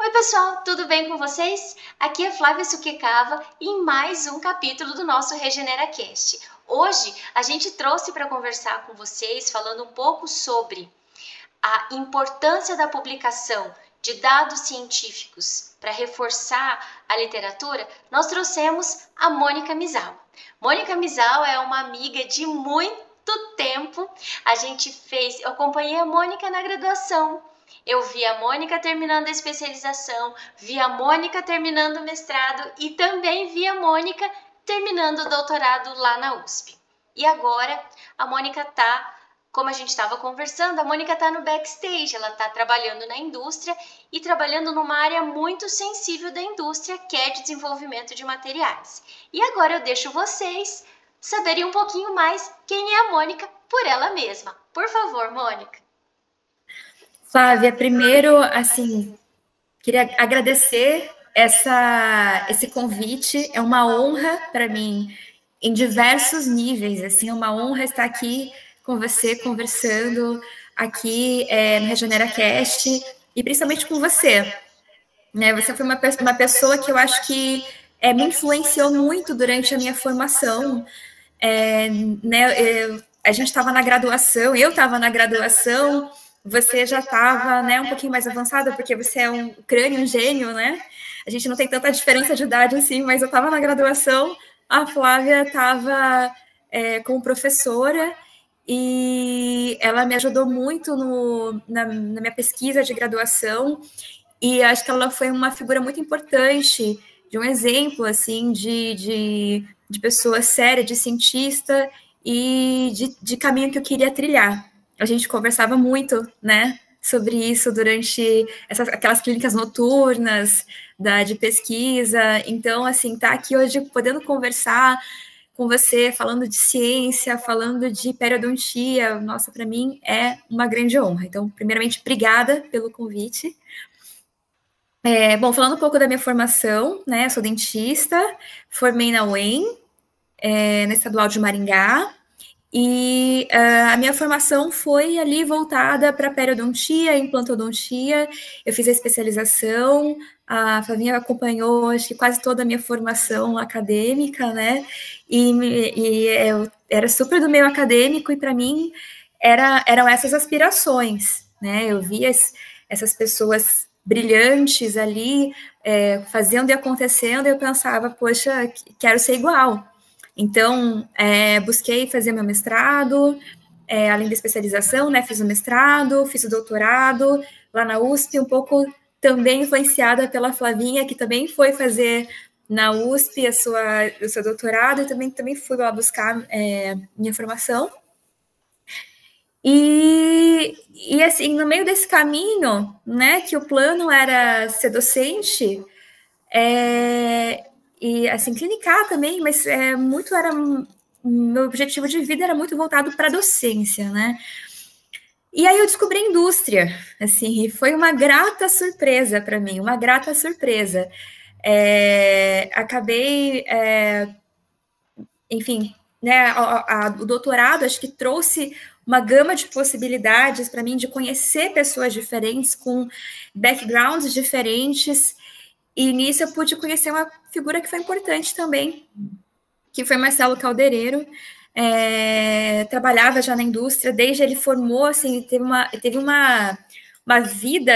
Oi pessoal, tudo bem com vocês? Aqui é Flávia Sukekava em mais um capítulo do nosso RegeneraCast. Hoje a gente trouxe para conversar com vocês falando um pouco sobre a importância da publicação de dados científicos para reforçar a literatura. Nós trouxemos a Mônica Mizal. Mônica Mizal é uma amiga de muito tempo. Eu acompanhei a Mônica na graduação. Eu vi a Mônica terminando a especialização, vi a Mônica terminando o mestrado e também vi a Mônica terminando o doutorado lá na USP. E agora a Mônica como a gente estava conversando, a Mônica está no backstage, ela está trabalhando na indústria e trabalhando numa área muito sensível da indústria, que é de desenvolvimento de materiais. E agora eu deixo vocês saberem um pouquinho mais quem é a Mônica por ela mesma. Por favor, Mônica. Flávia, primeiro, queria agradecer esse convite. É uma honra para mim, em diversos níveis. É uma honra estar aqui com você, conversando aqui no RegeneraCast, e principalmente com você. Né? Você foi uma pessoa que eu acho que me influenciou muito durante a minha formação. A gente estava na graduação, eu estava na graduação, você já estava um pouquinho mais avançada, porque você é um crânio, um gênio, né? A gente não tem tanta diferença de idade assim, mas eu estava na graduação, a Flávia estava como professora, e ela me ajudou muito na minha pesquisa de graduação, e acho que ela foi uma figura muito importante, de um exemplo assim, de pessoa séria, de cientista, e de caminho que eu queria trilhar. A gente conversava muito, né, sobre isso durante aquelas clínicas noturnas de pesquisa. Então, tá aqui hoje podendo conversar com você, falando de ciência, falando de periodontia, nossa, para mim é uma grande honra. Então, primeiramente, obrigada pelo convite. Bom, falando um pouco da minha formação, né, eu sou dentista, formei na UEM, na Estadual de Maringá, e a minha formação foi ali voltada para periodontia, implantodontia. Eu fiz a especialização, a Flavinha acompanhou, acho que quase toda a minha formação acadêmica, né? E eu era super do meio acadêmico, e para mim eram essas aspirações, né? Eu via essas pessoas brilhantes ali, fazendo e acontecendo, e eu pensava, poxa, quero ser igual. Então, busquei fazer meu mestrado, além da especialização, né, fiz o mestrado, fiz o doutorado lá na USP, um pouco também influenciada pela Flavinha, que também foi fazer na USP o seu doutorado, e também fui lá buscar minha formação. E assim, no meio desse caminho, né, que o plano era ser docente, e assim, clinicar também, mas meu objetivo de vida era muito voltado para a docência, né? E aí eu descobri a indústria, assim, e foi uma grata surpresa para mim, uma grata surpresa. Acabei, enfim, né, o doutorado acho que trouxe uma gama de possibilidades para mim de conhecer pessoas diferentes, com backgrounds diferentes. E nisso eu pude conhecer uma figura que foi importante também, que foi Marcelo Caldereiro. Trabalhava já na indústria, desde ele formou, assim, teve uma vida,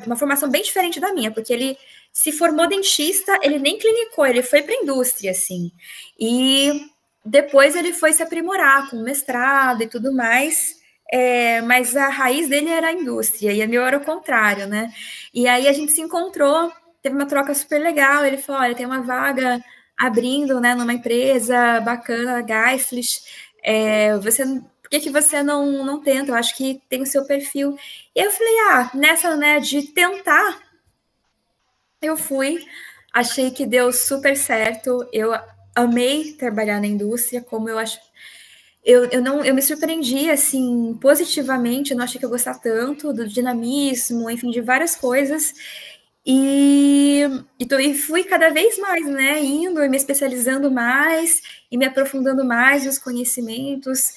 uma formação bem diferente da minha, porque ele se formou dentista, ele nem clinicou, ele foi para a indústria, assim. E depois ele foi se aprimorar com mestrado e tudo mais, mas a raiz dele era a indústria, e a meu era o contrário, né? E aí a gente se encontrou, teve uma troca super legal. Ele falou: olha, tem uma vaga abrindo, né, numa empresa bacana, Geistlich, por que você não tenta? Eu acho que tem o seu perfil. E eu falei, nessa, né, de tentar, eu fui, achei que deu super certo, eu amei trabalhar na indústria, como eu acho. Eu me surpreendi, assim, positivamente, eu não achei que eu gostava tanto do dinamismo, enfim, de várias coisas. E fui cada vez mais, né, indo e me especializando mais e me aprofundando mais nos conhecimentos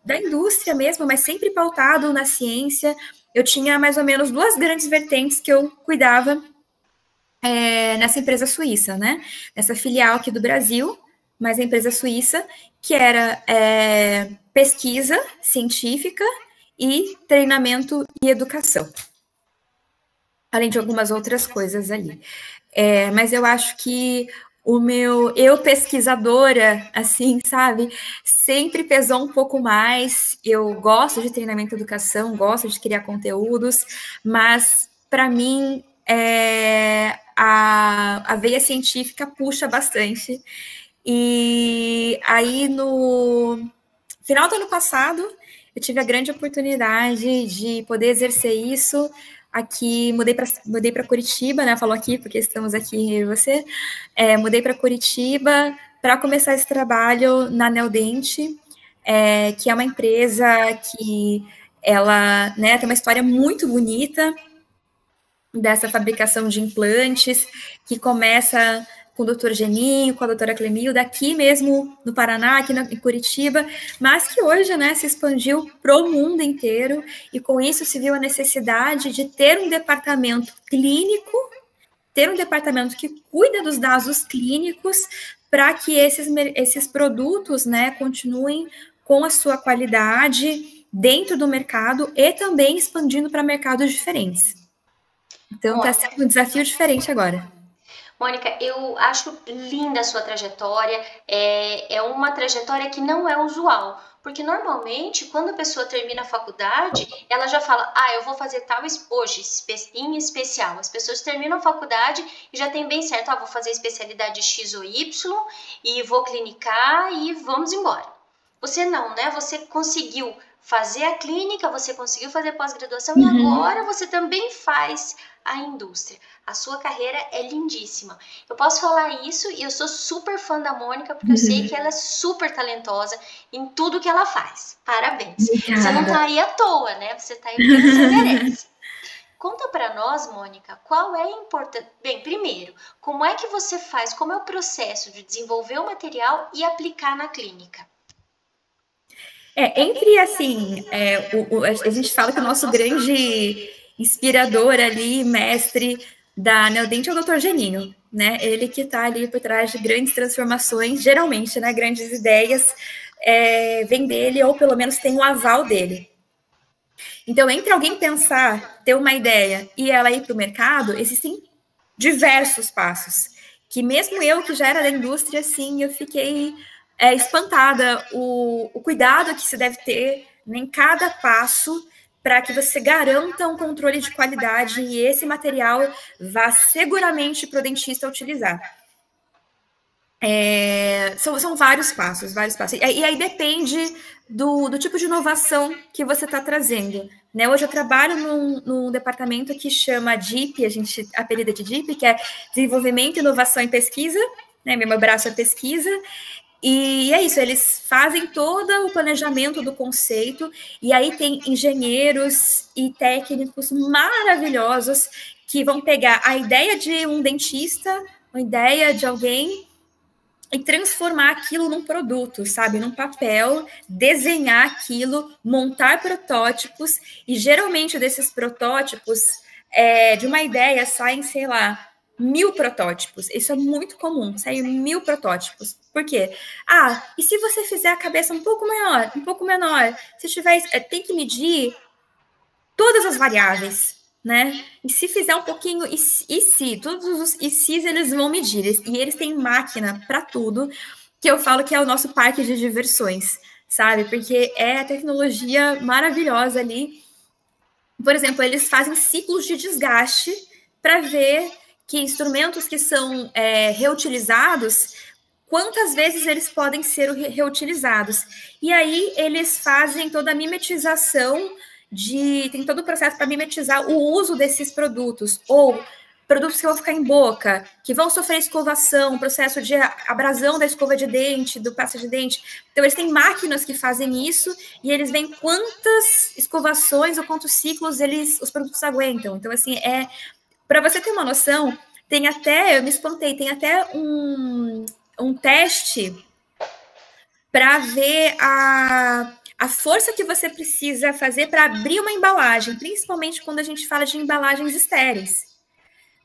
da indústria mesmo, mas sempre pautado na ciência. eu tinha mais ou menos 2 grandes vertentes que eu cuidava nessa empresa suíça, né? Nessa filial aqui do Brasil, mas a empresa suíça, que era pesquisa científica e treinamento e educação. Além de algumas outras coisas ali. Mas eu acho que eu pesquisadora, assim, sabe, sempre pesou um pouco mais. Eu gosto de treinamento e educação, gosto de criar conteúdos, mas para mim a veia científica puxa bastante. E aí no final do ano passado eu tive a grande oportunidade de poder exercer isso. Aqui, mudei para Curitiba, né? Falou aqui, porque estamos aqui eu e você. Mudei para Curitiba para começar esse trabalho na Neodente, que é uma empresa que ela, né, tem uma história muito bonita dessa fabricação de implantes, que começa com o doutor Geninho, com a doutora Clemilda, aqui mesmo no Paraná, aqui em Curitiba, mas que hoje, né, se expandiu para o mundo inteiro, e com isso se viu a necessidade de ter um departamento clínico, ter um departamento que cuida dos dados clínicos, para que esses produtos, né, continuem com a sua qualidade dentro do mercado e também expandindo para mercados diferentes. Então, está sendo um desafio diferente agora. Mônica, eu acho linda a sua trajetória. É uma trajetória que não é usual. Porque normalmente, quando a pessoa termina a faculdade, ela já fala, eu vou fazer tal hoje, em especial. As pessoas terminam a faculdade e já tem bem certo, vou fazer especialidade X ou Y e vou clinicar e vamos embora. Você não, né? Você conseguiu fazer a clínica, você conseguiu fazer pós-graduação e agora você também faz a indústria. A sua carreira é lindíssima. Eu posso falar isso e eu sou super fã da Mônica porque eu sei que ela é super talentosa em tudo que ela faz. Parabéns. Obrigada. Você não tá aí à toa, né? Você tá aí porque você merece. Conta para nós, Mônica, qual é a importância... Bem, primeiro, como é que você faz, como é o processo de desenvolver o material e aplicar na clínica? A gente fala que o nosso grande inspirador ali, mestre da Neodente é o Dr. Geninho, né? Ele que está ali por trás de grandes transformações, geralmente, né? Grandes ideias vem dele, ou pelo menos tem o aval dele. Então, entre alguém pensar, ter uma ideia e ela ir para o mercado, existem diversos passos, que mesmo eu, que já era da indústria, assim, eu fiquei espantada o cuidado que se deve ter em cada passo para que você garanta um controle de qualidade e esse material vá seguramente para o dentista utilizar. São vários passos, vários passos. E aí depende do tipo de inovação que você está trazendo. Né? Hoje eu trabalho num departamento que chama DIP, a gente apelida de DIP, que é Desenvolvimento, Inovação e Pesquisa. Né? Meu braço é pesquisa. E é isso, eles fazem todo o planejamento do conceito, e aí tem engenheiros e técnicos maravilhosos que vão pegar a ideia de um dentista, uma ideia de alguém, e transformar aquilo num produto, sabe? Num papel, desenhar aquilo, montar protótipos, e geralmente desses protótipos, de uma ideia, saem, sei lá, 1000 protótipos. Isso é muito comum, saem 1000 protótipos. Por quê? E se você fizer a cabeça um pouco maior, um pouco menor, se tiver, tem que medir todas as variáveis, né? E se fizer um pouquinho, todos os ICs eles vão medir, e eles têm máquina para tudo, que eu falo que é o nosso parque de diversões, sabe? Porque é a tecnologia maravilhosa ali. Por exemplo, eles fazem ciclos de desgaste para ver que instrumentos que são reutilizados, quantas vezes eles podem ser reutilizados. E aí eles fazem toda a mimetização tem todo o processo para mimetizar o uso desses produtos, ou produtos que vão ficar em boca, que vão sofrer escovação, processo de abrasão da escova de dente, do pasta de dente. Então, eles têm máquinas que fazem isso, e eles veem quantas escovações ou quantos ciclos os produtos aguentam. Então, assim, para você ter uma noção, eu me espantei, tem até um teste para ver a força que você precisa fazer para abrir uma embalagem, principalmente quando a gente fala de embalagens estéreis,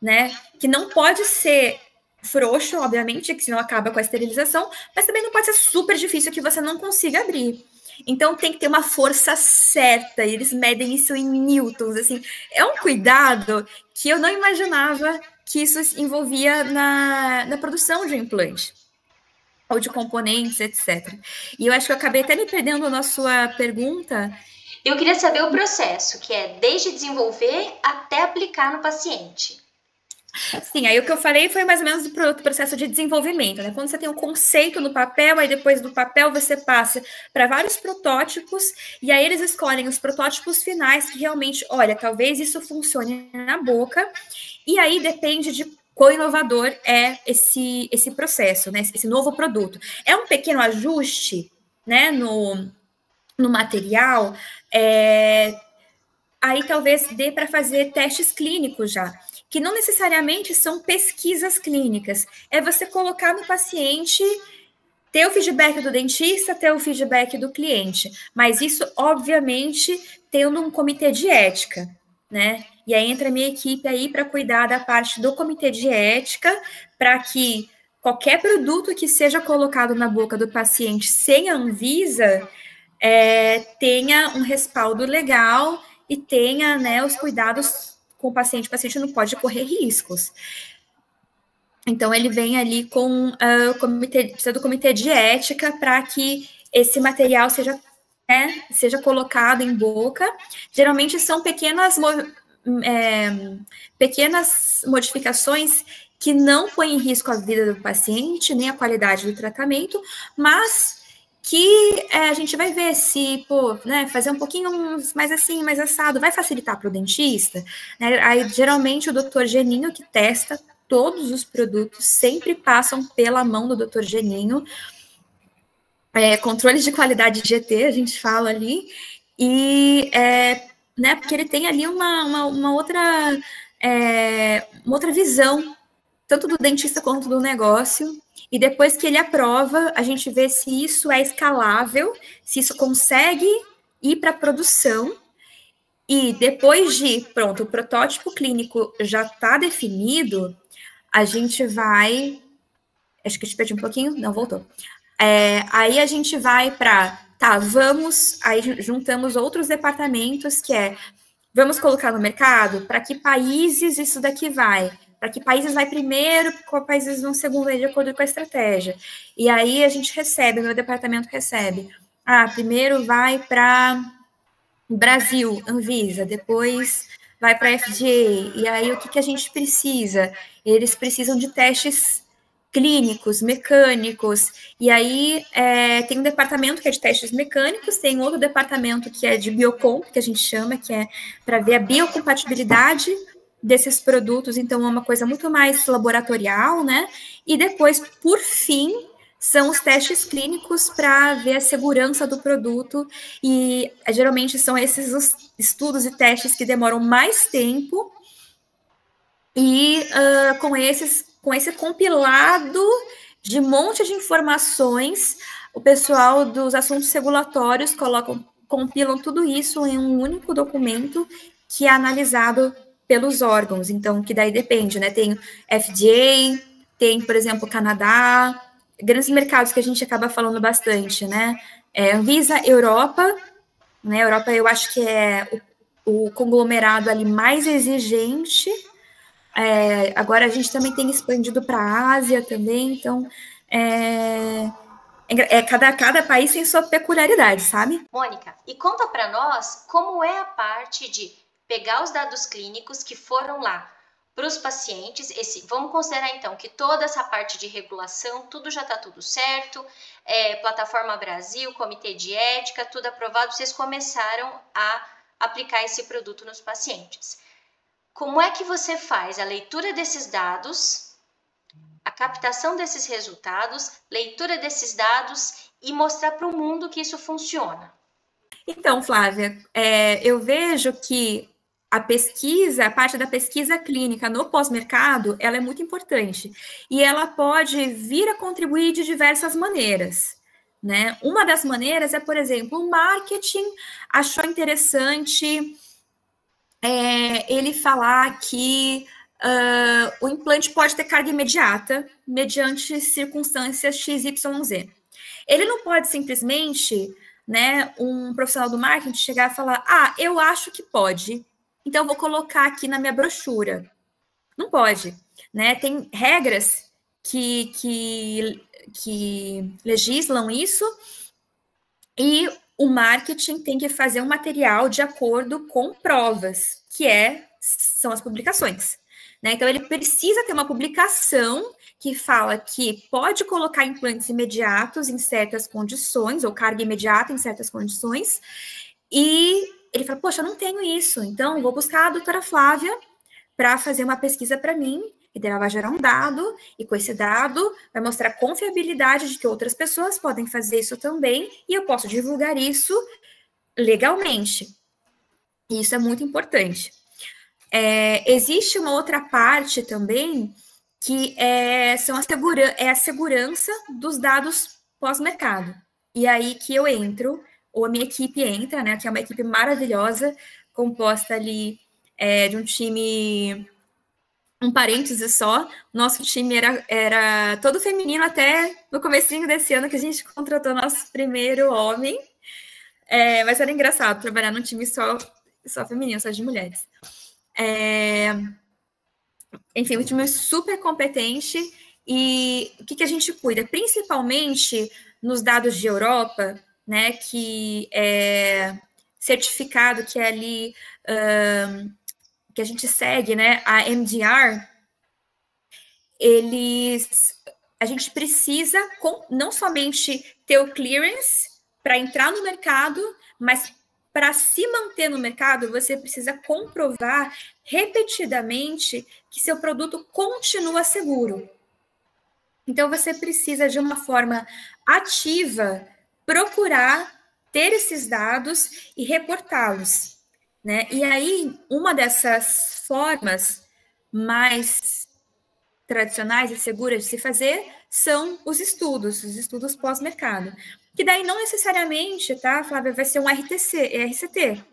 né? Que não pode ser frouxo, obviamente, que senão acaba com a esterilização, mas também não pode ser super difícil que você não consiga abrir. Então tem que ter uma força certa, e eles medem isso em newtons, assim. É um cuidado que eu não imaginava que isso envolvia na produção de um implante, ou de componentes, etc. E eu acho que eu acabei até me perdendo na sua pergunta. Eu queria saber o processo, que é desde desenvolver até aplicar no paciente. Sim, aí o que eu falei foi mais ou menos do processo de desenvolvimento, né? Quando você tem um conceito no papel, aí depois do papel você passa para vários protótipos, e aí eles escolhem os protótipos finais que realmente, olha, talvez isso funcione na boca, e aí depende de quão inovador é esse processo, né? Esse novo produto. É um pequeno ajuste, né, no material, aí talvez dê para fazer testes clínicos já, que não necessariamente são pesquisas clínicas. É você colocar no paciente, ter o feedback do dentista, ter o feedback do cliente. Mas isso, obviamente, tendo um comitê de ética, né? E aí entra a minha equipe aí para cuidar da parte do comitê de ética, para que qualquer produto que seja colocado na boca do paciente sem a Anvisa tenha um respaldo legal e tenha, né, os cuidados com o paciente não pode correr riscos. Então, ele vem ali com o comitê, precisa do comitê de ética para que esse material seja colocado em boca. Geralmente são pequenas modificações que não põem em risco a vida do paciente, nem a qualidade do tratamento, mas que a gente vai ver se, né, fazer um pouquinho mais assim, mais assado, vai facilitar para o dentista, né? Aí, geralmente, o doutor Geninho que testa todos os produtos, sempre passam pela mão do doutor Geninho, controles de qualidade de GT, a gente fala ali, e, né, porque ele tem ali uma outra visão, tanto do dentista quanto do negócio. E depois que ele aprova, a gente vê se isso é escalável, se isso consegue ir para a produção. E depois pronto, o protótipo clínico já está definido, a gente vai... Acho que eu te perdi um pouquinho. Não, voltou. Aí a gente vai para... Tá, aí juntamos outros departamentos, que vamos colocar no mercado? Para que países isso daqui vai? Para que países vai primeiro, qual países vão segundo, de acordo com a estratégia. E aí a gente recebe, o meu departamento recebe. Primeiro vai para Brasil, Anvisa, depois vai para a FDA. E aí o que a gente precisa? Eles precisam de testes clínicos, mecânicos, e aí tem um departamento que é de testes mecânicos, tem outro departamento que é de biocom, que a gente chama, que é para ver a biocompatibilidade desses produtos, então é uma coisa muito mais laboratorial, né? E depois, por fim, são os testes clínicos para ver a segurança do produto, e geralmente são esses os estudos e testes que demoram mais tempo, e com esse compilado de um monte de informações, o pessoal dos assuntos regulatórios compilam tudo isso em um único documento que é analisado pelos órgãos. Então, que daí depende, né? Tem FDA, tem, por exemplo, Canadá, grandes mercados que a gente acaba falando bastante, né? Anvisa Europa, né? Europa eu acho que é o conglomerado ali mais exigente. Agora a gente também tem expandido para a Ásia também, então cada país tem sua peculiaridade, sabe? Mônica, e conta para nós como é a parte de pegar os dados clínicos que foram lá para os pacientes. Vamos considerar então que toda essa parte de regulação, tudo já está tudo certo, Plataforma Brasil, Comitê de Ética, tudo aprovado, vocês começaram a aplicar esse produto nos pacientes. Como é que você faz a leitura desses dados, a captação desses resultados, leitura desses dados e mostrar para o mundo que isso funciona? Então, Flávia, eu vejo que a parte da pesquisa clínica no pós-mercado, ela é muito importante. E ela pode vir a contribuir de diversas maneiras, né? Uma das maneiras é, por exemplo, o marketing achou interessante ele falar que o implante pode ter carga imediata mediante circunstâncias XYZ. Ele não pode simplesmente, né, um profissional do marketing chegar e falar, eu acho que pode, então eu vou colocar aqui na minha brochura. Não pode, né? Tem regras que legislam isso e o marketing tem que fazer um material de acordo com provas, que são as publicações. Né? Então, ele precisa ter uma publicação que fala que pode colocar implantes imediatos em certas condições, ou carga imediata em certas condições, e ele fala, poxa, eu não tenho isso, então vou buscar a doutora Flávia para fazer uma pesquisa para mim, e daí ela vai gerar um dado, e com esse dado vai mostrar a confiabilidade de que outras pessoas podem fazer isso também, e eu posso divulgar isso legalmente. E isso é muito importante. Existe uma outra parte também, que é a segurança dos dados pós-mercado. E aí que eu entro, ou a minha equipe entra, né, que é uma equipe maravilhosa, composta ali de um time, um parêntese só, nosso time era todo feminino até no comecinho desse ano que a gente contratou nosso primeiro homem, mas era engraçado trabalhar num time só feminino, só de mulheres. Enfim, um time super competente. E o que a gente cuida? Principalmente nos dados de Europa, né, que é certificado, que é ali que a gente segue, né, a MDR, a gente precisa não somente ter o clearance para entrar no mercado, mas para se manter no mercado, você precisa comprovar repetidamente que seu produto continua seguro. Então, você precisa, de uma forma ativa, procurar ter esses dados e reportá-los, né? E aí, uma dessas formas mais tradicionais e seguras de se fazer são os estudos pós-mercado. Que daí não necessariamente, tá, Flávia, vai ser um RCT.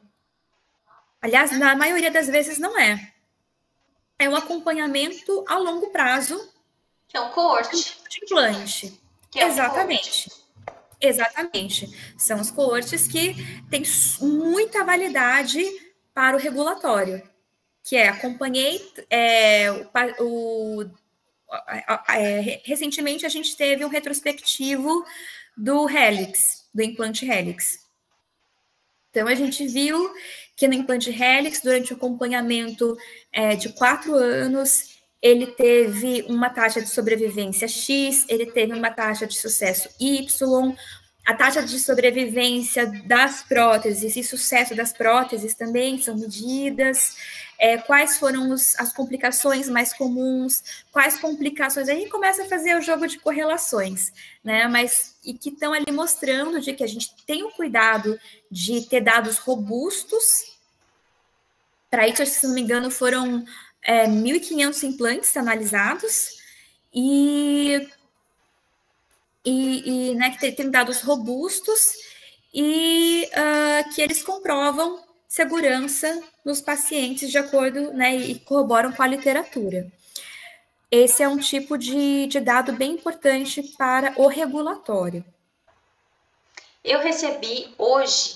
Aliás, na maioria das vezes não é. É um acompanhamento a longo prazo. Que é um coorte. De implante. Exatamente. Exatamente. São os coortes que têm muita validade para o regulatório. Que acompanhei recentemente a gente teve um retrospectivo do Helix, do implante Helix. Então, a gente viu que no implante Helix, durante o acompanhamento de 4 anos, ele teve uma taxa de sobrevivência X, ele teve uma taxa de sucesso Y, a taxa de sobrevivência das próteses e sucesso das próteses também são medidas, quais foram as complicações mais comuns, quais complicações, a gente começa a fazer o jogo de correlações, né, e que estão ali mostrando de que a gente tem o cuidado de ter dados robustos. Para isso, se não me engano, foram 1.500 implantes analisados né, que tem dados robustos e que eles comprovam segurança nos pacientes de acordo, né, e corroboram com a literatura. Esse é um tipo de dado bem importante para o regulatório. Eu recebi hoje,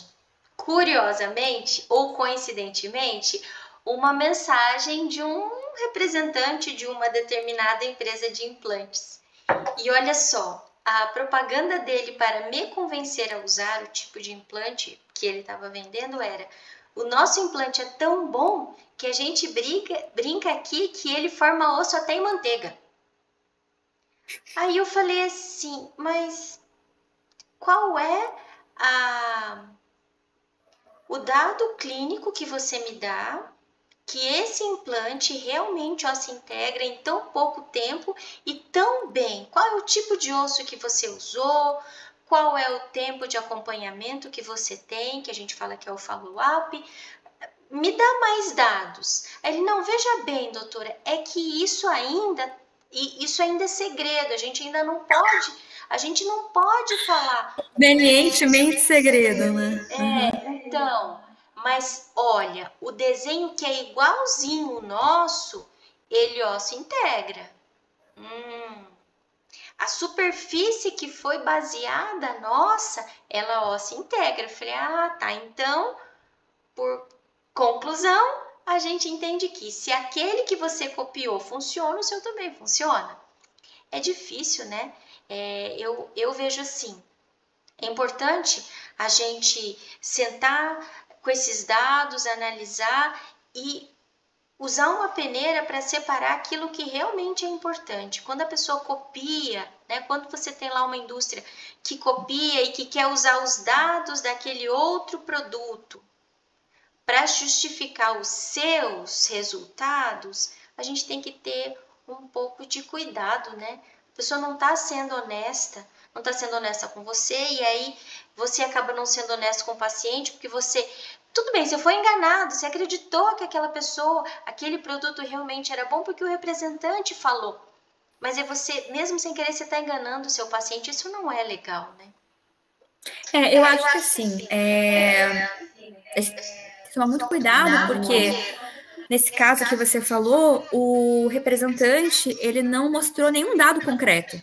curiosamente ou coincidentemente, uma mensagem de um representante de uma determinada empresa de implantes. E olha só, a propaganda dele para me convencer a usar o tipo de implante que ele estava vendendo era: o nosso implante é tão bom que a gente brinca aqui que ele forma osso até em manteiga. Aí eu falei assim, mas qual é o dado clínico que você me dá que esse implante realmente se integra em tão pouco tempo e tão bem? Qual é o tipo de osso que você usou? Qual é o tempo de acompanhamento que você tem, que a gente fala que é o follow-up? Me dá mais dados. Ele, não, veja bem, doutora, é que isso ainda é segredo, a gente ainda não pode A gente não pode falar. Convenientemente segredo, né? Então, mas olha, o desenho que é igualzinho o nosso, ele ó se integra. A superfície que foi baseada nossa, ela ó se integra. Eu falei, ah, tá. Então, por conclusão, a gente entende que se aquele que você copiou funciona, o seu também funciona. É difícil, né? Eu vejo assim. É importante a gente sentar com esses dados, analisar e usar uma peneira para separar aquilo que realmente é importante. Quando a pessoa copia, né, quando você tem lá uma indústria que copia e que quer usar os dados daquele outro produto para justificar os seus resultados, a gente tem que ter um pouco de cuidado, né? A pessoa não está sendo honesta, não está sendo honesta com você, e aí você acaba não sendo honesto com o paciente, porque você... Tudo bem, você foi enganado, você acreditou que aquela pessoa, aquele produto realmente era bom porque o representante falou. Mas é você, mesmo sem querer, você está enganando o seu paciente, isso não é legal, né? Eu acho que assim, a gente tem que tomar muito cuidado, porque nesse caso que você falou, o representante, ele não mostrou nenhum dado concreto.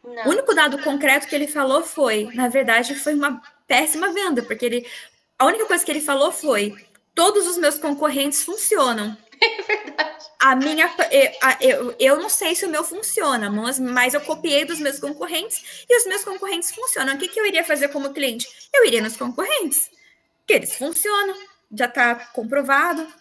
Não. O único dado concreto que ele falou foi, na verdade, foi uma péssima venda, porque a única coisa que ele falou foi: todos os meus concorrentes funcionam. É verdade. Eu não sei se o meu funciona, mas eu copiei dos meus concorrentes e os meus concorrentes funcionam. O que eu iria fazer como cliente? Eu iria nos concorrentes, que eles funcionam, já está comprovado,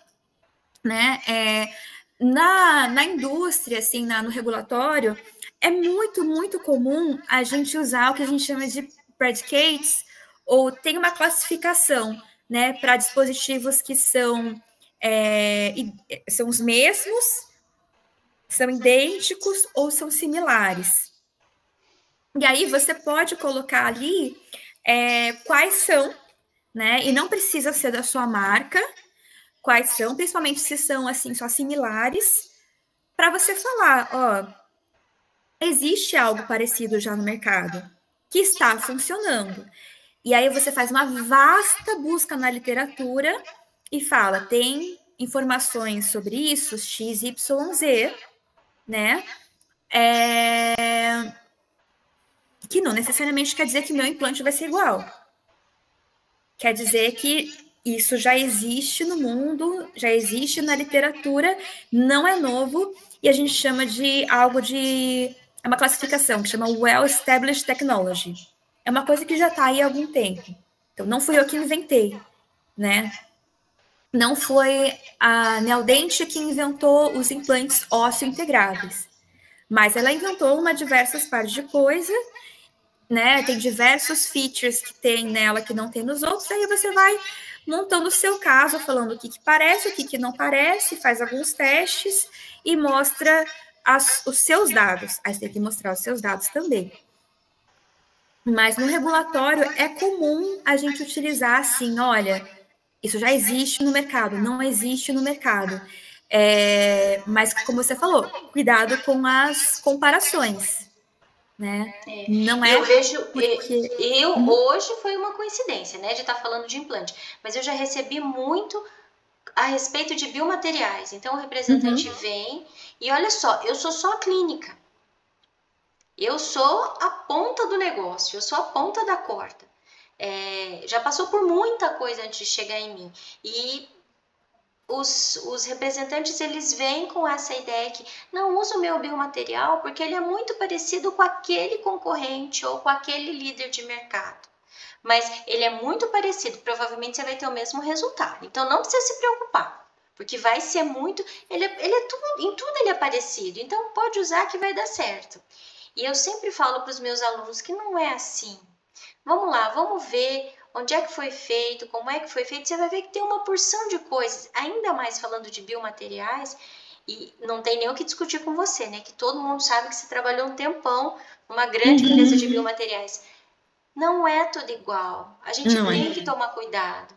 né? Na indústria, assim, no regulatório, é muito, muito comum a gente usar o que a gente chama de predicates, ou tem uma classificação, né, para dispositivos que são os mesmos, são idênticos ou são similares. E aí você pode colocar ali quais são, né, e não precisa ser da sua marca, quais são, principalmente se são assim só similares, para você falar, ó, existe algo parecido já no mercado que está funcionando. E aí você faz uma vasta busca na literatura e fala, tem informações sobre isso, X, Y, Z, né? Que não necessariamente quer dizer que meu implante vai ser igual. Quer dizer que isso já existe no mundo, já existe na literatura, não é novo, e a gente chama de algo de... É uma classificação que chama Well Established Technology. É uma coisa que já está aí há algum tempo. Então, não fui eu que inventei, né? Não foi a Neodente que inventou os implantes ósseo-integráveis, mas ela inventou uma diversas partes de coisa, né? Tem diversos features que tem nela que não tem nos outros, aí você vai montando o seu caso, falando o que parece, o que não parece, faz alguns testes e mostra os seus dados. Aí você tem que mostrar os seus dados também. Mas no regulatório é comum a gente utilizar assim, olha, isso já existe no mercado, não existe no mercado. Mas, como você falou, cuidado com as comparações. Né? Não é. Eu vejo, hoje foi uma coincidência, né, de estar falando de implante, mas eu já recebi muito a respeito de biomateriais. Então o representante vem e olha só, eu sou só a clínica, eu sou a ponta do negócio, eu sou a ponta da corda. Já passou por muita coisa antes de chegar em mim e os representantes, eles vêm com essa ideia que não usa o meu biomaterial porque ele é muito parecido com aquele concorrente ou com aquele líder de mercado. Mas ele é muito parecido, provavelmente você vai ter o mesmo resultado. Então não precisa se preocupar, porque vai ser muito... Ele é tudo, em tudo ele é parecido, então pode usar que vai dar certo. E eu sempre falo para os meus alunos que não é assim. Vamos lá, vamos ver onde é que foi feito, como é que foi feito, você vai ver que tem uma porção de coisas, ainda mais falando de biomateriais, e não tem nem o que discutir com você, né? Que todo mundo sabe que você trabalhou um tempão numa grande empresa de biomateriais. Não é tudo igual, a gente tem que tomar cuidado.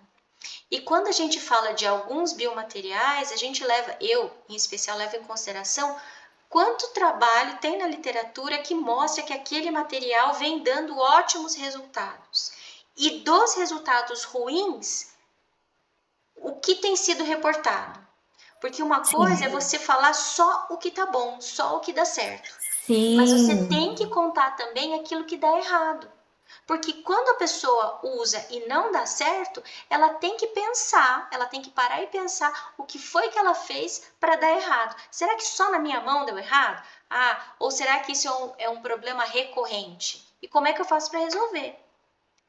E quando a gente fala de alguns biomateriais, a gente leva, eu em especial levo em consideração Quanto trabalho tem na literatura que mostra que aquele material vem dando ótimos resultados? E dos resultados ruins, o que tem sido reportado? Porque uma coisa é você falar só o que tá bom, só o que dá certo. Sim. Mas você tem que contar também aquilo que dá errado. Porque quando a pessoa usa e não dá certo, ela tem que pensar, ela tem que parar e pensar o que foi que ela fez para dar errado. Será que só na minha mão deu errado? Ou será que isso é um problema recorrente? E como é que eu faço para resolver?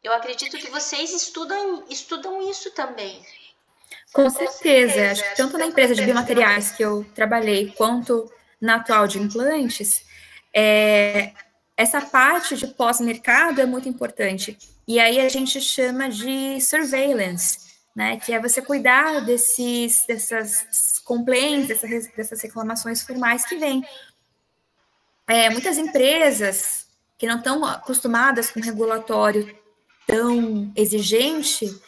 Eu acredito que vocês estudam isso também. Com certeza. Acho que tanto na empresa de biomateriais que eu trabalhei, quanto na atual de implantes, essa parte de pós-mercado é muito importante. E aí a gente chama de surveillance, né? Que é você cuidar dessas complaints, dessas reclamações formais que vêm. Muitas empresas que não estão acostumadas com um regulatório tão exigente,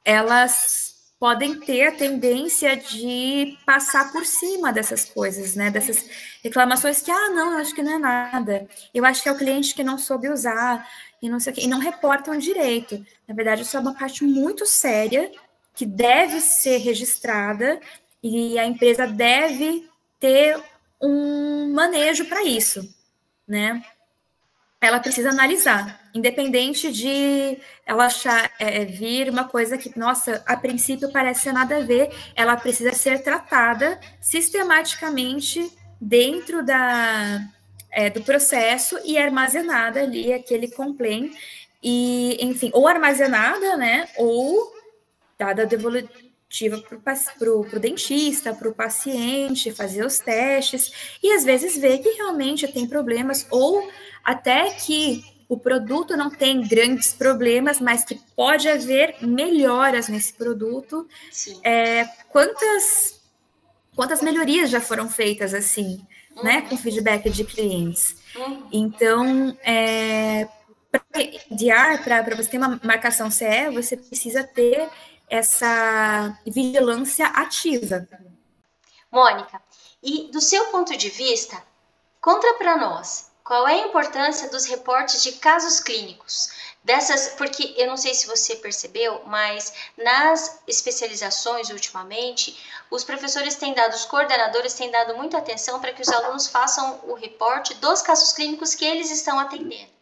elas podem ter a tendência de passar por cima dessas coisas, né? Dessas reclamações que, não, eu acho que não é nada. Eu acho que é o cliente que não soube usar, e não sei o quê, e não reportam direito. Na verdade, isso é uma parte muito séria que deve ser registrada e a empresa deve ter um manejo para isso, né? Ela precisa analisar, independente de ela achar, vir uma coisa que, nossa, a princípio parece ser nada a ver, ela precisa ser tratada sistematicamente dentro do processo e armazenada ali, aquele complaint, e, enfim, ou armazenada, né, ou dada devolutiva para o dentista, para o paciente, fazer os testes, e às vezes ver que realmente tem problemas, ou até que o produto não tem grandes problemas, mas que pode haver melhoras nesse produto. Quantas melhorias já foram feitas assim, né, com feedback de clientes? Então, para você ter uma marcação CE, você precisa ter essa vigilância ativa. Mônica, e do seu ponto de vista, conta para nós, qual é a importância dos reportes de casos clínicos? Porque eu não sei se você percebeu, mas nas especializações ultimamente, os professores têm dado, os coordenadores têm dado muita atenção para que os alunos façam o reporte dos casos clínicos que eles estão atendendo.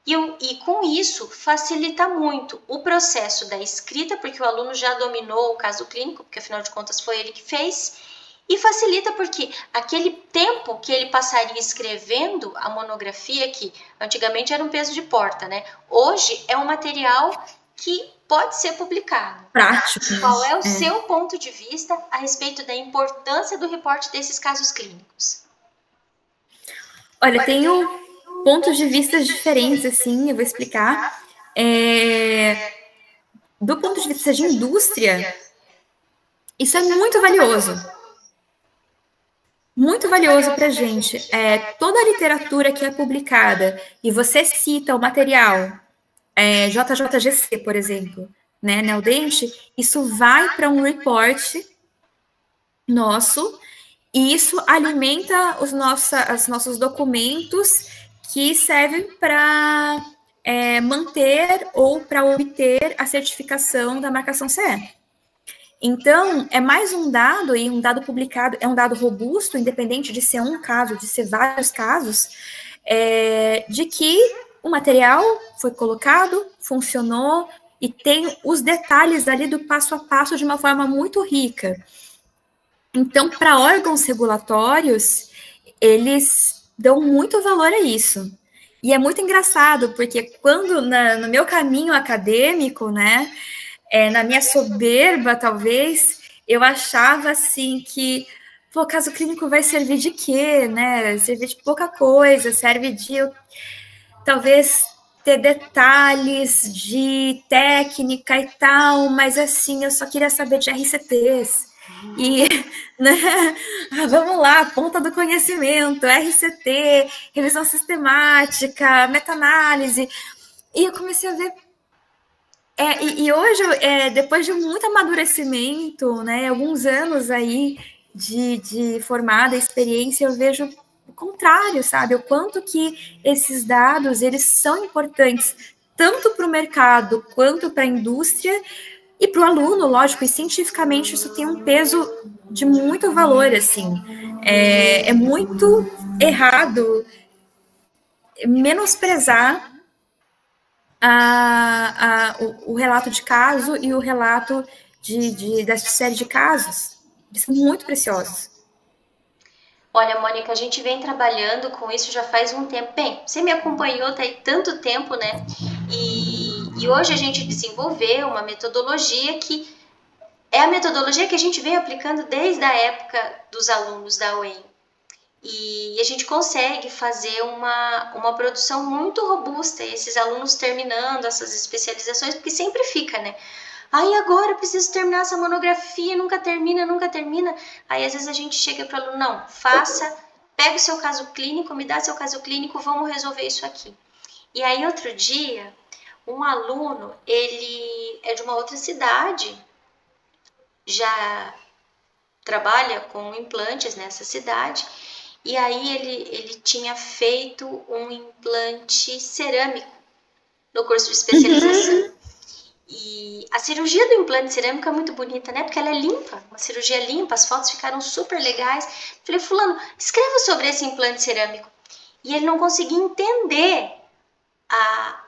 E com isso facilita muito o processo da escrita, porque o aluno já dominou o caso clínico, porque afinal de contas foi ele que fez, e facilita porque aquele tempo que ele passaria escrevendo a monografia, que antigamente era um peso de porta, né? Hoje é um material que pode ser publicado. Prático. Qual é o seu ponto de vista a respeito da importância do reporte desses casos clínicos? Olha, tenho pontos de vista diferentes, assim, eu vou explicar. Do ponto de vista de indústria, isso é muito valioso. Muito valioso para a gente. Toda a literatura que é publicada e você cita o material, JJGC, por exemplo, né, Neodente, isso vai para um report nosso e isso alimenta os nossos documentos que servem para manter ou para obter a certificação da marcação CE. Então, é mais um dado, e um dado publicado é um dado robusto, independente de ser um caso, de ser vários casos, de que o material foi colocado, funcionou, e tem os detalhes ali do passo a passo de uma forma muito rica. Então, para órgãos regulatórios, eles dão muito valor a isso. E é muito engraçado, porque quando, no meu caminho acadêmico, né, na minha soberba, talvez, eu achava, assim, que, caso clínico vai servir de quê, né? Servir de pouca coisa, serve de, talvez, ter detalhes de técnica e tal, mas, assim, eu só queria saber de RCTs. E, né, vamos lá, ponta do conhecimento, RCT, revisão sistemática, meta-análise. E eu comecei a ver... E hoje, depois de muito amadurecimento, né, alguns anos aí de formada, experiência, eu vejo o contrário, sabe? O quanto que esses dados, eles são importantes, tanto para o mercado, quanto para a indústria, e para o aluno, lógico, e cientificamente isso tem um peso de muito valor, assim. É muito errado menosprezar o relato de caso e o relato dessa série de casos. Eles são muito preciosos. Olha, Mônica, a gente vem trabalhando com isso já faz um tempo. Bem, você me acompanhou até tanto tempo, né? E hoje a gente desenvolveu uma metodologia que é a metodologia que a gente vem aplicando desde a época dos alunos da UEM. E a gente consegue fazer uma produção muito robusta, esses alunos terminando essas especializações, porque sempre fica, né? Aí agora eu preciso terminar essa monografia, nunca termina, nunca termina. Aí às vezes a gente chega para o aluno, não, faça, pega o seu caso clínico, me dá seu caso clínico, vamos resolver isso aqui. E aí outro dia, um aluno, ele é de uma outra cidade, já trabalha com implantes nessa cidade, e aí ele tinha feito um implante cerâmico no curso de especialização. E a cirurgia do implante cerâmico é muito bonita, né? Porque ela é limpa, uma cirurgia limpa, as fotos ficaram super legais. Falei, fulano, escreva sobre esse implante cerâmico. E ele não conseguia entender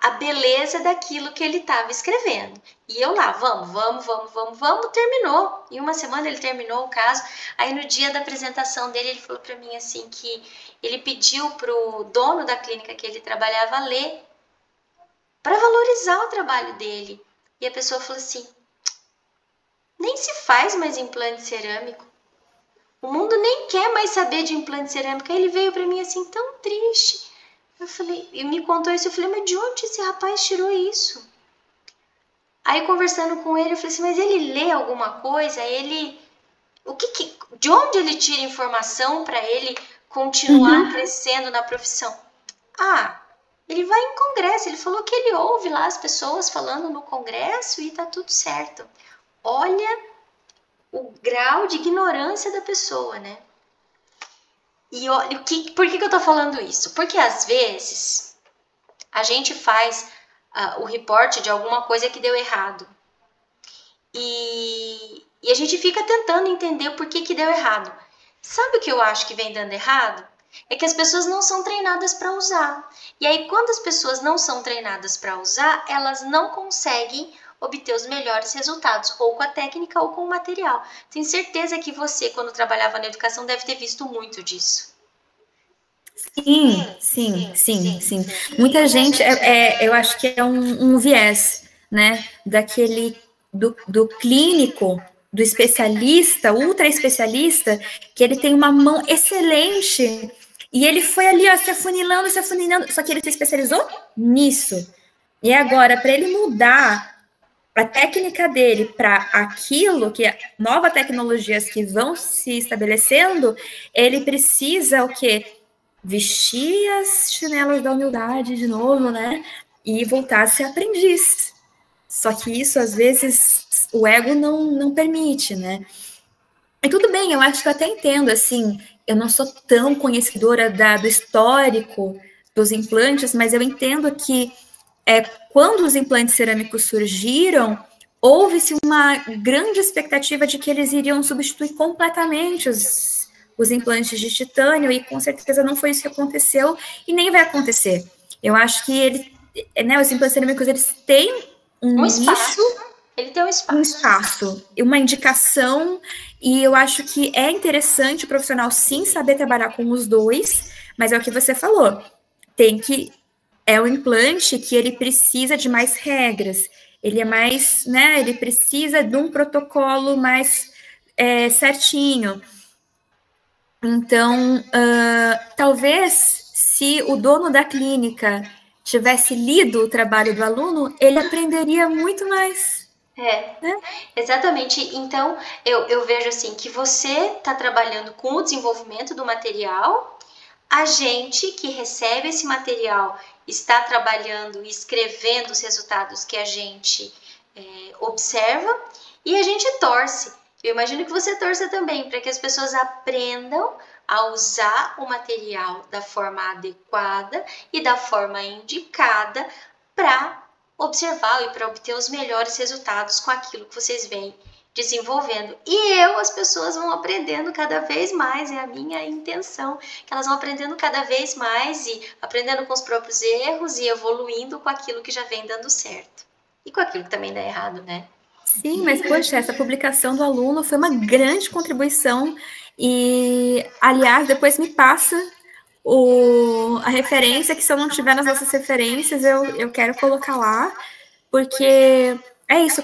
a beleza daquilo que ele estava escrevendo. E eu lá, vamos, terminou. Em uma semana ele terminou o caso. Aí no dia da apresentação dele, ele falou para mim assim que ele pediu pro dono da clínica que ele trabalhava ler para valorizar o trabalho dele. E a pessoa falou assim, nem se faz mais implante cerâmico. O mundo nem quer mais saber de implante cerâmico. Aí ele veio para mim assim, tão triste. Eu falei, e me contou isso, eu falei, mas de onde esse rapaz tirou isso? Aí conversando com ele, eu falei assim, mas ele lê alguma coisa? Ele, de onde ele tira informação para ele continuar crescendo na profissão? Ah, ele vai em congresso, ele falou que ele ouve lá as pessoas falando no congresso e tá tudo certo. Olha o grau de ignorância da pessoa, né? E olha, por que eu tô falando isso? Porque às vezes a gente faz o reporte de alguma coisa que deu errado. E a gente fica tentando entender por que deu errado. Sabe o que eu acho que vem dando errado? É que as pessoas não são treinadas para usar. E aí, quando as pessoas não são treinadas para usar, elas não conseguem obter os melhores resultados, ou com a técnica ou com o material. Tenho certeza que você, quando trabalhava na educação, deve ter visto muito disso. Sim. Muita gente, eu acho que é um viés, né, do clínico, do especialista, ultra especialista, que ele tem uma mão excelente, e ele foi ali, ó, se afunilando, só que ele se especializou nisso. E agora, para ele mudar a técnica dele para aquilo, que é novas tecnologias que vão se estabelecendo, ele precisa o quê? Vestir as chinelas da humildade de novo, né? E voltar a ser aprendiz. Só que isso, às vezes, o ego não permite, né? E tudo bem, eu acho que eu até entendo, assim, eu não sou tão conhecedora do histórico dos implantes, mas eu entendo que quando os implantes cerâmicos surgiram, houve-se uma grande expectativa de que eles iriam substituir completamente os implantes de titânio, e com certeza não foi isso que aconteceu, e nem vai acontecer. Eu acho que os implantes cerâmicos, eles têm um nicho, ele tem um espaço, uma indicação, e eu acho que é interessante o profissional, sim, saber trabalhar com os dois, mas é o que você falou, é um implante que ele precisa de mais regras, ele é mais, né, ele precisa de um protocolo mais certinho. Então, talvez, se o dono da clínica tivesse lido o trabalho do aluno, ele aprenderia muito mais. Né? Exatamente. Então, eu vejo assim, que você está trabalhando com o desenvolvimento do material, a gente que recebe esse material está trabalhando e escrevendo os resultados que a gente observa, e a gente torce Eu imagino que você torça também para que as pessoas aprendam a usar o material da forma adequada e da forma indicada para observar e para obter os melhores resultados com aquilo que vocês vêm desenvolvendo. E as pessoas vão aprendendo cada vez mais, é a minha intenção, que elas vão aprendendo cada vez mais e aprendendo com os próprios erros e evoluindo com aquilo que já vem dando certo. E com aquilo que também dá errado, né? Sim, mas, poxa, essa publicação do aluno foi uma grande contribuição e, aliás, depois me passa a referência, que se eu não tiver nas nossas referências, eu quero colocar lá, porque é isso,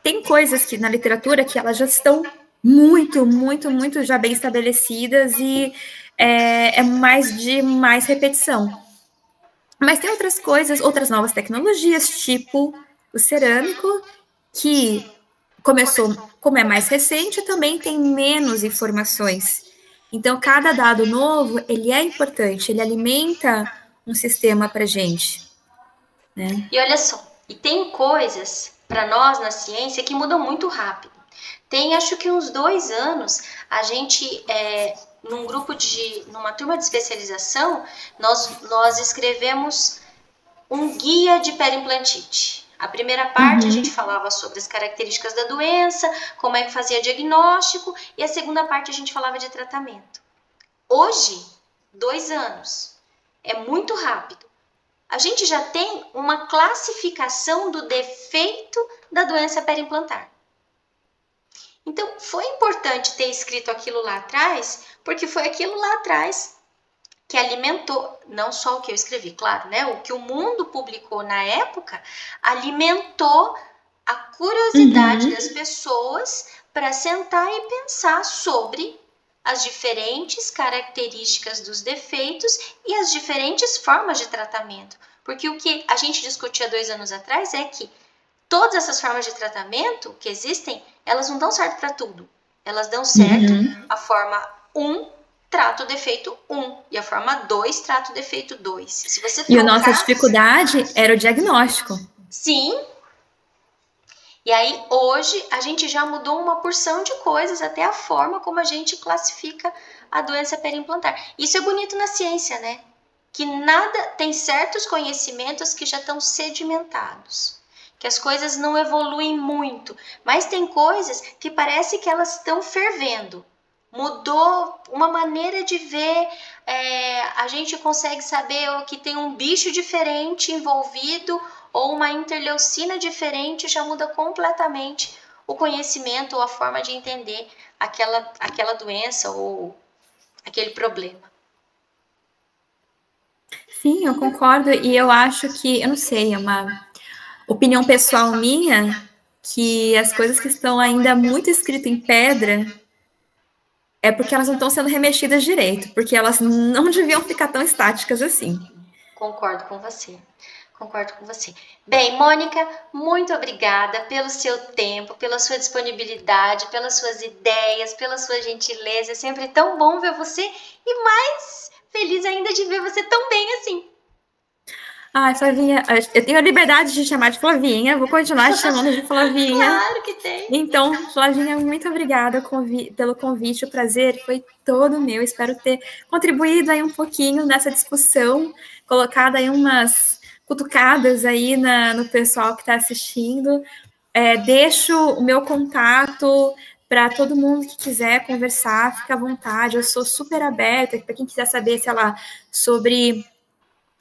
tem coisas que na literatura que elas já estão muito, muito, muito já bem estabelecidas e é mais repetição. Mas tem outras coisas, outras novas tecnologias, tipo o cerâmico, que começou, como é mais recente, também tem menos informações. Então, cada dado novo, ele é importante, ele alimenta um sistema para a gente. Né? E olha só, e tem coisas para nós na ciência que mudam muito rápido. Tem, acho que uns 2 anos, a gente, numa turma de especialização, nós escrevemos um guia de periimplantite. A primeira parte a gente falava sobre as características da doença, como é que fazia diagnóstico, e a segunda parte a gente falava de tratamento. Hoje, 2 anos, é muito rápido. A gente já tem uma classificação do defeito da doença periimplantar. Então, foi importante ter escrito aquilo lá atrás, porque foi aquilo lá atrás que alimentou, não só o que eu escrevi, claro, né? O que o mundo publicou na época alimentou a curiosidade das pessoas para sentar e pensar sobre as diferentes características dos defeitos e as diferentes formas de tratamento. Porque o que a gente discutia 2 anos atrás é que todas essas formas de tratamento que existem, elas não dão certo para tudo. Elas dão certo a forma 1, trata o defeito 1, e a forma 2 trata o defeito 2. Se você trocar... E a nossa dificuldade era o diagnóstico. Sim. E aí, hoje, a gente já mudou uma porção de coisas, até a forma como a gente classifica a doença periimplantar. Isso é bonito na ciência, né? Que tem certos conhecimentos que já estão sedimentados, que as coisas não evoluem muito, mas tem coisas que parece que elas estão fervendo. Mudou uma maneira de ver, a gente consegue saber que tem um bicho diferente envolvido ou uma interleucina diferente, já muda completamente o conhecimento ou a forma de entender aquela doença ou aquele problema. Sim, eu concordo, e eu acho que, eu não sei, é uma opinião pessoal minha, que as coisas que estão ainda muito escritas em pedra é porque elas não estão sendo remexidas direito, porque elas não deviam ficar tão estáticas assim. Concordo com você. Concordo com você. Bem, Mônica, muito obrigada pelo seu tempo, pela sua disponibilidade, pelas suas ideias, pela sua gentileza. É sempre tão bom ver você e mais feliz ainda de ver você tão bem assim. Ai, Flavinha, eu tenho a liberdade de chamar de Flavinha, vou continuar te chamando de Flavinha. Claro que tem. Então, Flavinha, muito obrigada pelo convite, o prazer foi todo meu, espero ter contribuído aí um pouquinho nessa discussão, colocado aí umas cutucadas aí no pessoal que está assistindo. Deixo o meu contato para todo mundo que quiser conversar, fica à vontade, eu sou super aberta, para quem quiser saber, sei lá, sobre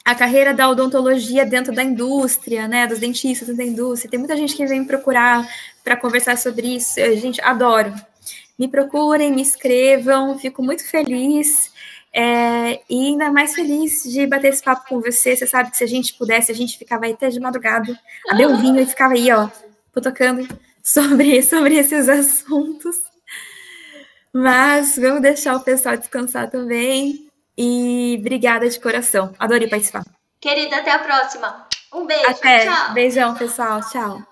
a carreira da odontologia dentro da indústria, né, dos dentistas da indústria. Tem muita gente que vem me procurar para conversar sobre isso. Gente, adoro. Me procurem, me escrevam, fico muito feliz. E ainda mais feliz de bater esse papo com você. Você sabe que se a gente pudesse, a gente ficava aí até de madrugada, abrir um vinho e ficava aí, ó, tocando sobre esses assuntos. Mas vamos deixar o pessoal descansar também. E obrigada de coração. Adorei participar. Querida, até a próxima. Um beijo. Até. Tchau. Beijão, pessoal. Tchau.